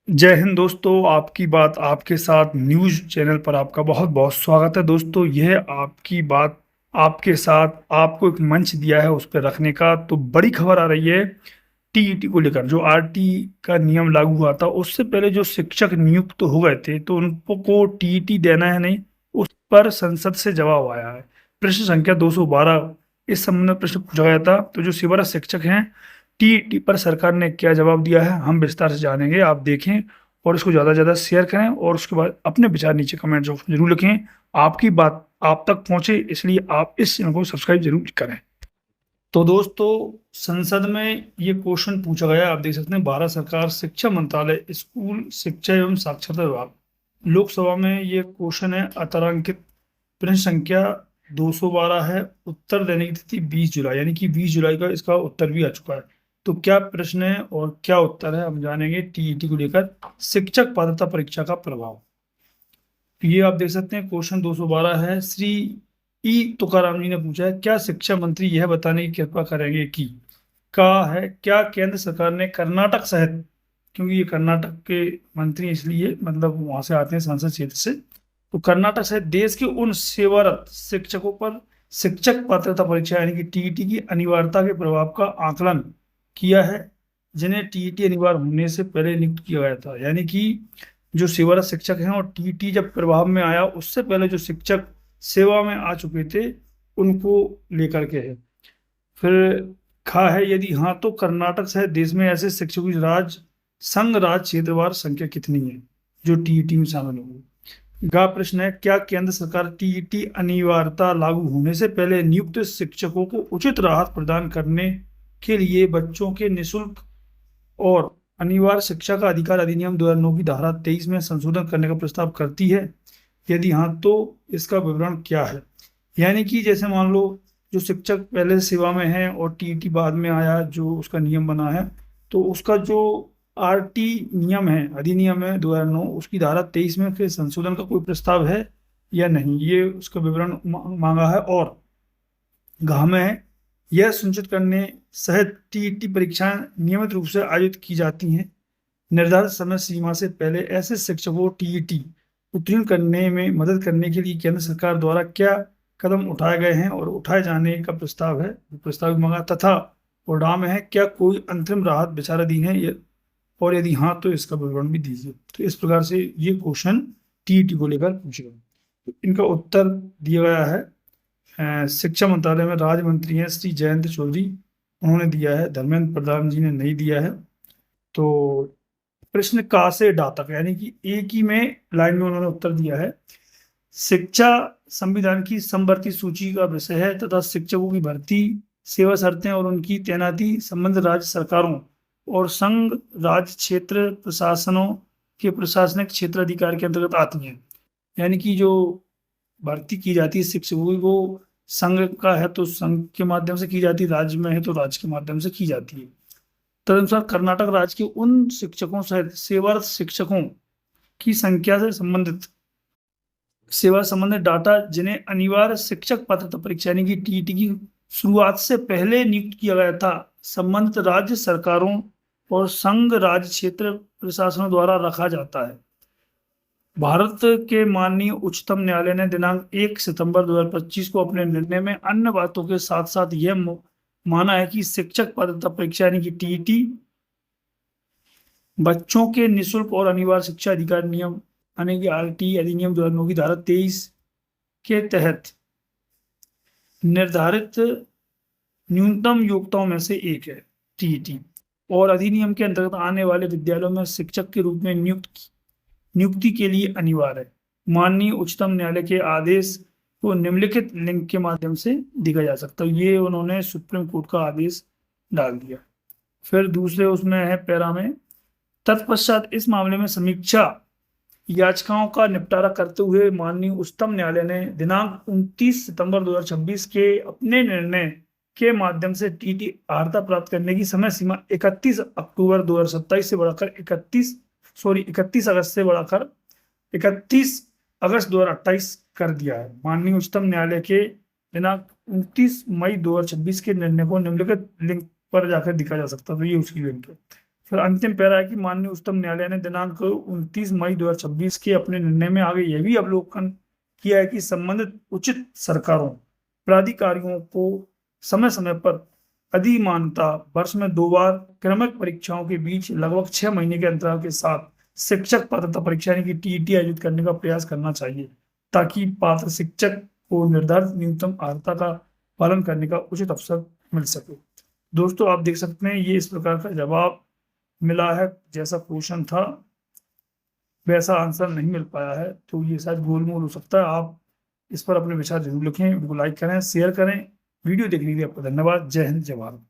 जय हिंद दोस्तों। आपकी बात आपके साथ न्यूज चैनल पर आपका बहुत बहुत स्वागत है। दोस्तों, यह आपकी बात आपके साथ आपको एक मंच दिया है उस पर रखने का। तो बड़ी खबर आ रही है टीईटी को लेकर। जो आरटी का नियम लागू हुआ था उससे पहले जो शिक्षक नियुक्त तो हो गए थे, तो उनको टीईटी देना है नहीं, उस पर संसद से जवाब आया है। प्रश्न संख्या 212 इस संबंध में प्रश्न पूछा गया था। तो जो सेवारत शिक्षक हैं, टीईटी पर सरकार ने क्या जवाब दिया है हम विस्तार से जानेंगे। आप देखें और इसको ज़्यादा से ज़्यादा शेयर करें और उसके बाद अपने विचार नीचे कमेंट बॉक्स में जरूर लिखें। आपकी बात आप तक पहुंचे, इसलिए आप इस चैनल को सब्सक्राइब जरूर करें। तो दोस्तों, संसद में ये क्वेश्चन पूछा गया, आप देख सकते हैं। भारत सरकार शिक्षा मंत्रालय, स्कूल शिक्षा एवं साक्षरता विभाग। लोकसभा में ये क्वेश्चन है अतारांकित। प्रश्न संख्या 212 है। उत्तर देने की तिथि 20 जुलाई, यानी कि 20 जुलाई का इसका उत्तर भी आ चुका है। तो क्या प्रश्न है और क्या उत्तर है हम जानेंगे। टीईटी को लेकर शिक्षक पात्रता परीक्षा का प्रभाव। ये आप देख सकते हैं, क्वेश्चन 212 है। श्री ई तुकाराम जी ने पूछा है, क्या शिक्षा मंत्री यह बताने की कृपा करेंगे कि का है क्या केंद्र सरकार ने कर्नाटक सहित, क्योंकि ये कर्नाटक के मंत्री हैं, इसलिए मतलब वहां से आते हैं सांसद क्षेत्र से। तो कर्नाटक सहित देश के उन सेवारत शिक्षकों पर शिक्षक पात्रता परीक्षा यानी कि टीईटी की अनिवार्यता के प्रभाव का आकलन किया है, जिन्हें टीईटी अनिवार्य होने से पहले नियुक्त किया गया था। यानी कि जो सेवारत शिक्षक हैं और टीईटी जब प्रभाव में आया उससे पहले जो शिक्षक सेवा में आ चुके थे उनको लेकर के है। फिर खा है, यदि हाँ तो कर्नाटक सहित देश में ऐसे शिक्षकों की संघ राज्य क्षेत्रवार संख्या कितनी है जो टीईटी में शामिल होंगे। गा प्रश्न है, क्या केंद्र सरकार टीईटी अनिवार्यता लागू होने से पहले नियुक्त शिक्षकों को उचित राहत प्रदान करने के लिए बच्चों के निशुल्क और अनिवार्य शिक्षा का अधिकार अधिनियम 2009 की धारा 23 में संशोधन करने का प्रस्ताव करती है। यदि हाँ तो इसका विवरण क्या है। यानी कि जैसे मान लो जो शिक्षक पहले सेवा में है और टीईटी बाद में आया, जो उसका नियम बना है, तो उसका जो आरटी नियम है, अधिनियम है 2009, उसकी धारा 23 में फिर संशोधन का कोई प्रस्ताव है या नहीं, ये उसका विवरण मांगा है। और घ में है, यह सुनिश्चित करने सहित टीईटी परीक्षाएं नियमित रूप से आयोजित की जाती हैं। निर्धारित समय सीमा से पहले ऐसे शिक्षकों को टीईटी उत्तीर्ण करने में मदद करने के लिए केंद्र सरकार द्वारा क्या कदम उठाए गए हैं और उठाए जाने का प्रस्ताव है, प्रस्ताव भी मांगा। तथा और डा में है, क्या कोई अंतरिम राहत विचाराधीन है और यदि हाँ तो इसका विवरण भी दीजिए। तो इस प्रकार से ये क्वेश्चन टीईटी को लेकर पूछे गए। तो इनका उत्तर दिया गया है शिक्षा मंत्रालय में राज्य मंत्री हैं श्री जयंत चौधरी, उन्होंने दिया है। धर्मेंद्र प्रधान जी ने नहीं दिया है। तो प्रश्न का से डा तक, यानी कि एक ही में लाइन में उन्होंने उत्तर दिया है। शिक्षा संविधान की समवर्ती सूची का विषय है तथा शिक्षकों की भर्ती, सेवा शर्तें और उनकी तैनाती संबंधित राज्य सरकारों और संघ राज्य क्षेत्र प्रशासनों के प्रशासनिक क्षेत्र अधिकार के अंतर्गत आती है। यानी कि जो भर्ती की जाती है शिक्षकों की, वो संघ का है तो संघ के माध्यम से की जाती है, राज्य में है तो राज्य के माध्यम से की जाती है। तदनुसार कर्नाटक राज्य के उन शिक्षकों सहित सेवारत शिक्षकों की संख्या से संबंधित सेवा संबंधित डाटा जिन्हें अनिवार्य शिक्षक पात्रता परीक्षा यानी कि टीईटी की शुरुआत से पहले नियुक्त किया गया था, संबंधित राज्य सरकारों और संघ राज्य क्षेत्र प्रशासनों द्वारा रखा जाता है। भारत के माननीय उच्चतम न्यायालय ने दिनांक 1 सितंबर 2025 को अपने निर्णय में अन्य बातों के साथ साथ यह माना है कि शिक्षक पात्रता परीक्षा यानी कि टीईटी बच्चों के निशुल्क और अनिवार्य शिक्षा अधिकार नियम यानी कि आरटी अधिनियम 2009 की धारा 23 के तहत निर्धारित न्यूनतम योग्यताओं में से एक है टीईटी, और अधिनियम के अंतर्गत आने वाले विद्यालयों में शिक्षक के रूप में नियुक्ति के लिए अनिवार्य है। माननीय उच्चतम न्यायालय के आदेश को निम्नलिखित लिंक के माध्यम से देखा जा सकता है। ये उन्होंने सुप्रीम कोर्ट का आदेश डाल दिया। फिर दूसरे उसमें है पैरा में, तत्पश्चात इस मामले में समीक्षा याचिकाओं का निपटारा करते हुए माननीय उच्चतम न्यायालय ने दिनांक 29 सितंबर 2026 के अपने निर्णय के माध्यम से टीटी अर्हता प्राप्त करने की समय सीमा 31 अक्टूबर 2027 से बढ़ाकर 31 अगस्त से बढ़ाकर 31 अगस्त 2028 कर दिया है। माननीय उच्चतम न्यायालय के दिनांक 29 मई 2026 के निर्णय को निम्नलिखित लिंक पर जाकर देखा जा सकता है। तो ये उसकी लिंक है। फिर अंतिम पैरा है कि माननीय उच्चतम न्यायालय ने दिनांक 29 मई 2026 के अपने निर्णय में आगे यह भी अवलोकन किया है कि संबंधित उचित सरकारों प्राधिकारियों को समय समय पर अधिमानता वर्ष में 2 बार क्रमिक परीक्षाओं के बीच लगभग 6 महीने के अंतराल के साथ शिक्षक पात्रता परीक्षा यानी कि टीईटी आयोजित करने का प्रयास करना चाहिए, ताकि पात्र शिक्षक को निर्धारित न्यूनतम अर्हता का पालन करने का उचित अवसर मिल सके। दोस्तों आप देख सकते हैं ये इस प्रकार का जवाब मिला है, जैसा क्वेश्चन था वैसा आंसर नहीं मिल पाया है, तो ये शायद गोलमोल हो सकता है। आप इस पर अपने विचार जरूर लिखें, वीडियो को लाइक करें, शेयर करें। वीडियो देखने के लिए आपका धन्यवाद। जय हिंद, जय भारत।